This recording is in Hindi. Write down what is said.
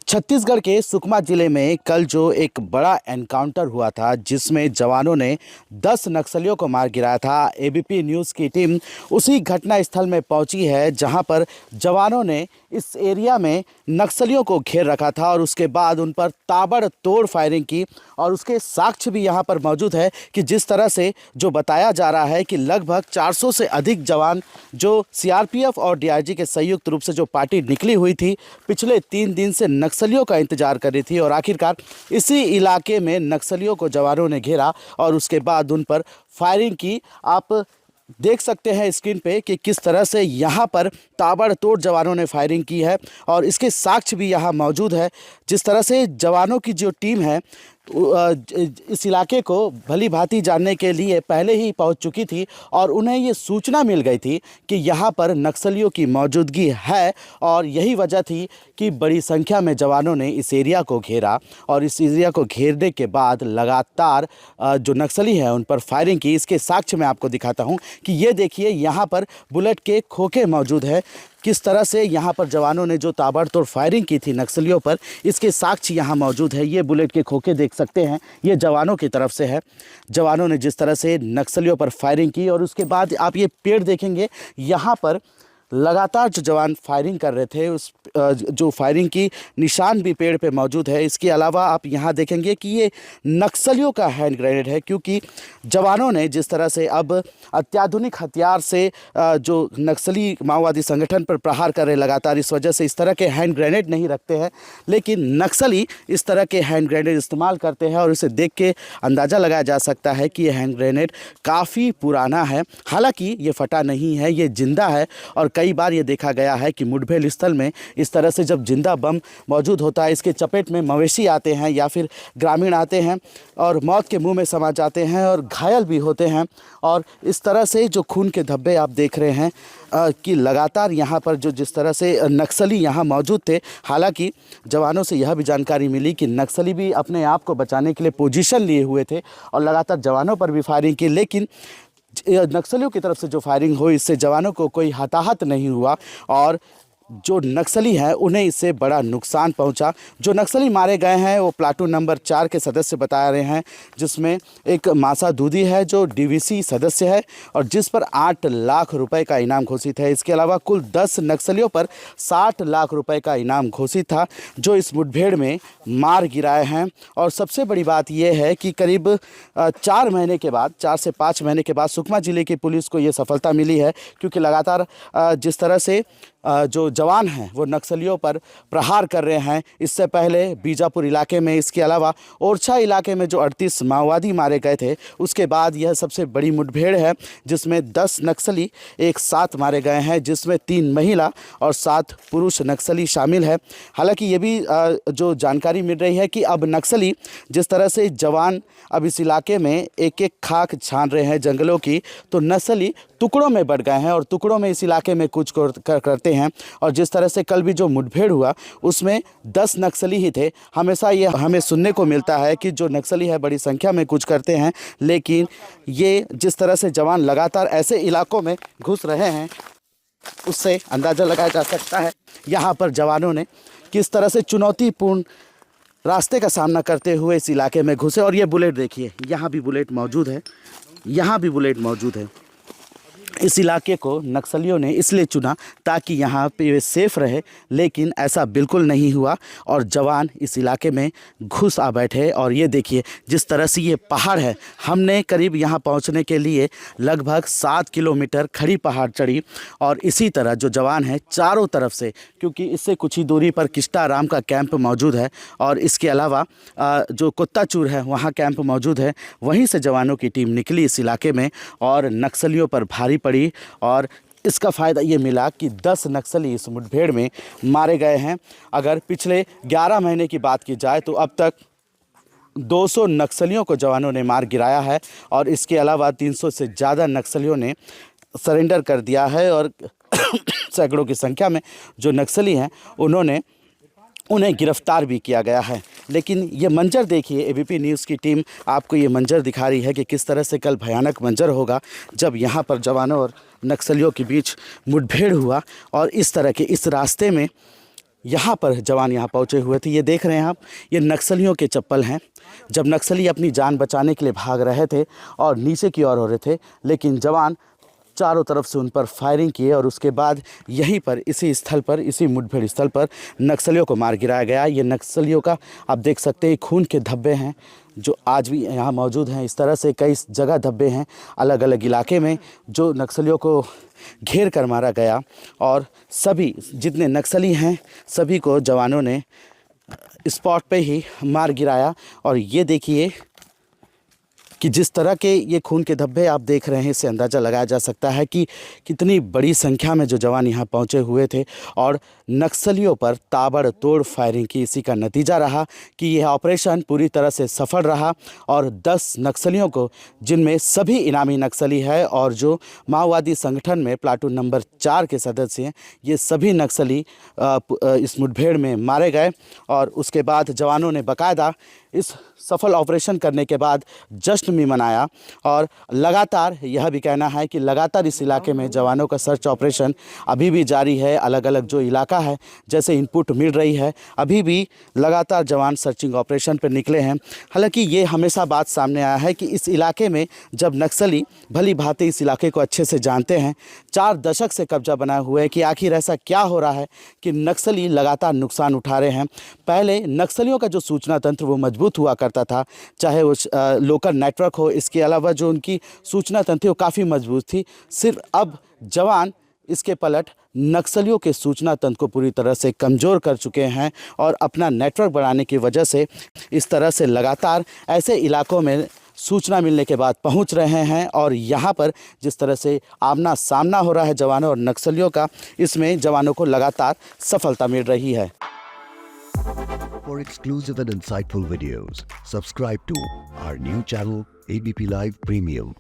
छत्तीसगढ़ के सुकमा जिले में कल जो एक बड़ा एनकाउंटर हुआ था जिसमें जवानों ने 10 नक्सलियों को मार गिराया था। एबीपी न्यूज़ की टीम उसी घटना स्थल में पहुंची है जहां पर जवानों ने इस एरिया में नक्सलियों को घेर रखा था और उसके बाद उन पर ताबड़तोड़ फायरिंग की। और उसके साक्ष्य भी यहां पर मौजूद है कि जिस तरह से जो बताया जा रहा है कि लगभग 400 से अधिक जवान जो सीआरपीएफ और डीआईजी के संयुक्त रूप से जो पार्टी निकली हुई थी पिछले 3 दिन से नक्सलियों का इंतजार कर रही थी और आखिरकार इसी इलाके में नक्सलियों को जवानों ने घेरा और उसके बाद उन पर फायरिंग की। आप देख सकते हैं स्क्रीन पे कि किस तरह से यहाँ पर ताबड़तोड़ जवानों ने फायरिंग की है और इसके साक्ष्य भी यहाँ मौजूद है। जिस तरह से जवानों की जो टीम है इस इलाके को भली भांति जानने के लिए पहले ही पहुंच चुकी थी और उन्हें ये सूचना मिल गई थी कि यहाँ पर नक्सलियों की मौजूदगी है और यही वजह थी कि बड़ी संख्या में जवानों ने इस एरिया को घेरा और इस एरिया को घेरने के बाद लगातार जो नक्सली हैं उन पर फायरिंग की। इसके साक्ष्य मैं आपको दिखाता हूँ कि ये देखिए यहाँ पर बुलेट के खोखे मौजूद है। किस तरह से यहाँ पर जवानों ने जो ताबड़तोड़ फायरिंग की थी नक्सलियों पर, इसके साक्ष्य यहाँ मौजूद है। ये बुलेट के खोखे देख सकते हैं, ये जवानों की तरफ से है। जवानों ने जिस तरह से नक्सलियों पर फायरिंग की और उसके बाद आप ये पेड़ देखेंगे, यहाँ पर लगातार जो जवान फायरिंग कर रहे थे उस जो फायरिंग की निशान भी पेड़ पे मौजूद है। इसके अलावा आप यहाँ देखेंगे कि ये नक्सलियों का हैंड ग्रेनेड है, क्योंकि जवानों ने जिस तरह से अब अत्याधुनिक हथियार से जो नक्सली माओवादी संगठन पर प्रहार कर रहे लगातार, इस वजह से इस तरह के हैंड ग्रेनेड नहीं रखते हैं, लेकिन नक्सली इस तरह के हैंड ग्रेनेड इस्तेमाल करते हैं और इसे देख के अंदाज़ा लगाया जा सकता है कि ये हैंड ग्रेनेड काफ़ी पुराना है। हालांकि ये फटा नहीं है, ये जिंदा है और कई बार ये देखा गया है कि मुठभेड़ स्थल में इस तरह से जब जिंदा बम मौजूद होता है, इसके चपेट में मवेशी आते हैं या फिर ग्रामीण आते हैं और मौत के मुंह में समा जाते हैं और घायल भी होते हैं। और इस तरह से जो खून के धब्बे आप देख रहे हैं कि लगातार यहाँ पर जो जिस तरह से नक्सली यहाँ मौजूद थे। हालांकि जवानों से यह भी जानकारी मिली कि नक्सली भी अपने आप को बचाने के लिए पोजीशन लिए हुए थे और लगातार जवानों पर भी फायरिंग की, लेकिन नक्सलियों की तरफ से जो फायरिंग हुई इससे जवानों को कोई हताहत नहीं हुआ और जो नक्सली हैं उन्हें इससे बड़ा नुकसान पहुंचा। जो नक्सली मारे गए हैं वो प्लाटून नंबर 4 के सदस्य बता रहे हैं, जिसमें एक मासा दूधी है जो डीवीसी सदस्य है और जिस पर 8 लाख रुपए का इनाम घोषित है। इसके अलावा कुल 10 नक्सलियों पर 60 लाख रुपए का इनाम घोषित था जो इस मुठभेड़ में मार गिराए हैं। और सबसे बड़ी बात यह है कि करीब 4 महीने के बाद, 4 से 5 महीने के बाद सुकमा जिले की पुलिस को ये सफलता मिली है, क्योंकि लगातार जिस तरह से जो जवान हैं वो नक्सलियों पर प्रहार कर रहे हैं। इससे पहले बीजापुर इलाके में, इसके अलावा ओरछा इलाके में जो 38 माओवादी मारे गए थे, उसके बाद यह सबसे बड़ी मुठभेड़ है जिसमें 10 नक्सली एक साथ मारे गए हैं, जिसमें 3 महिला और 7 पुरुष नक्सली शामिल है। हालांकि ये भी जो जानकारी मिल रही है कि अब नक्सली जिस तरह से जवान अब इस इलाके में एक एक खाक छान रहे हैं जंगलों की, तो नक्सली टुकड़ों में बढ़ गए हैं और टुकड़ों में इस इलाके में कुछ करते हैं। और जिस तरह से कल भी जो मुठभेड़ हुआ उसमें 10 नक्सली ही थे। हमेशा ये हमें सुनने को मिलता है कि जो नक्सली है बड़ी संख्या में कुछ करते हैं, लेकिन ये जिस तरह से जवान लगातार ऐसे इलाकों में घुस रहे हैं उससे अंदाज़ा लगाया जा सकता है यहाँ पर जवानों ने किस तरह से चुनौतीपूर्ण रास्ते का सामना करते हुए इस इलाके में घुसे। और ये बुलेट देखिए, यहाँ भी बुलेट मौजूद है, यहाँ भी बुलेट मौजूद है। इस इलाके को नक्सलियों ने इसलिए चुना ताकि यहाँ पे वे सेफ रहे, लेकिन ऐसा बिल्कुल नहीं हुआ और जवान इस इलाके में घुस आ बैठे। और ये देखिए जिस तरह से ये पहाड़ है, हमने करीब यहाँ पहुँचने के लिए लगभग 7 किलोमीटर खड़ी पहाड़ चढ़ी और इसी तरह जो जवान हैं चारों तरफ से, क्योंकि इससे कुछ ही दूरी पर किष्टाराम का कैंप मौजूद है और इसके अलावा जो कुत्ताचूर है वहाँ कैंप मौजूद है, वहीं से जवानों की टीम निकली इस इलाके में और नक्सलियों पर भारी पड़ी। और इसका फ़ायदा ये मिला कि 10 नक्सली इस मुठभेड़ में मारे गए हैं। अगर पिछले 11 महीने की बात की जाए तो अब तक 200 नक्सलियों को जवानों ने मार गिराया है और इसके अलावा 300 से ज़्यादा नक्सलियों ने सरेंडर कर दिया है और सैकड़ों की संख्या में जो नक्सली हैं उन्हें गिरफ्तार भी किया गया है। लेकिन ये मंजर देखिए, एबीपी न्यूज़ की टीम आपको ये मंजर दिखा रही है कि किस तरह से कल भयानक मंजर होगा जब यहाँ पर जवानों और नक्सलियों के बीच मुठभेड़ हुआ और इस तरह के इस रास्ते में यहाँ पर जवान यहाँ पहुँचे हुए थे। ये देख रहे हैं आप, ये नक्सलियों के चप्पल हैं। जब नक्सली अपनी जान बचाने के लिए भाग रहे थे और नीचे की ओर हो रहे थे, लेकिन जवान चारों तरफ से उन पर फायरिंग किए और उसके बाद यहीं पर इसी स्थल पर, इसी मुठभेड़ स्थल पर नक्सलियों को मार गिराया गया। ये नक्सलियों का आप देख सकते हैं खून के धब्बे हैं जो आज भी यहाँ मौजूद हैं। इस तरह से कई जगह धब्बे हैं अलग अलग इलाके में जो नक्सलियों को घेर कर मारा गया, और सभी जितने नक्सली हैं सभी को जवानों ने स्पॉट पे ही मार गिराया। और ये देखिए कि जिस तरह के ये खून के धब्बे आप देख रहे हैं, इससे अंदाज़ा लगाया जा सकता है कि कितनी बड़ी संख्या में जो जवान यहाँ पहुँचे हुए थे और नक्सलियों पर ताबड़तोड़ फायरिंग की। इसी का नतीजा रहा कि यह ऑपरेशन पूरी तरह से सफल रहा और 10 नक्सलियों को, जिनमें सभी इनामी नक्सली है और जो माओवादी संगठन में प्लाटून नंबर 4 के सदस्य हैं, ये सभी नक्सली इस मुठभेड़ में मारे गए। और उसके बाद जवानों ने बाकायदा इस सफल ऑपरेशन करने के बाद जश्न भी मनाया। और लगातार यह भी कहना है कि लगातार इस इलाके में जवानों का सर्च ऑपरेशन अभी भी जारी है। अलग अलग जो इलाका है, जैसे इनपुट मिल रही है, अभी भी लगातार जवान सर्चिंग ऑपरेशन पर निकले हैं। हालांकि ये हमेशा बात सामने आया है कि इस इलाके में जब नक्सली भली भांति इस इलाके को अच्छे से जानते हैं, 4 दशक से कब्जा बनाए हुए है, कि आखिर ऐसा क्या हो रहा है कि नक्सली लगातार नुकसान उठा रहे हैं। पहले नक्सलियों का जो सूचना तंत्र वो मजबूत हुआ करता था, चाहे वो लोकल नेटवर्क हो, इसके अलावा जो उनकी सूचना तंत्र वो काफ़ी मजबूत थी। सिर्फ अब जवान इसके पलट नक्सलियों के सूचना तंत्र को पूरी तरह से कमज़ोर कर चुके हैं और अपना नेटवर्क बढ़ाने की वजह से इस तरह से लगातार ऐसे इलाकों में सूचना मिलने के बाद पहुंच रहे हैं। और यहाँ पर जिस तरह से आमना सामना हो रहा है जवानों और नक्सलियों का, इसमें जवानों को लगातार सफलता मिल रही है। For exclusive and insightful videos, subscribe to our new channel ABP Live Premium.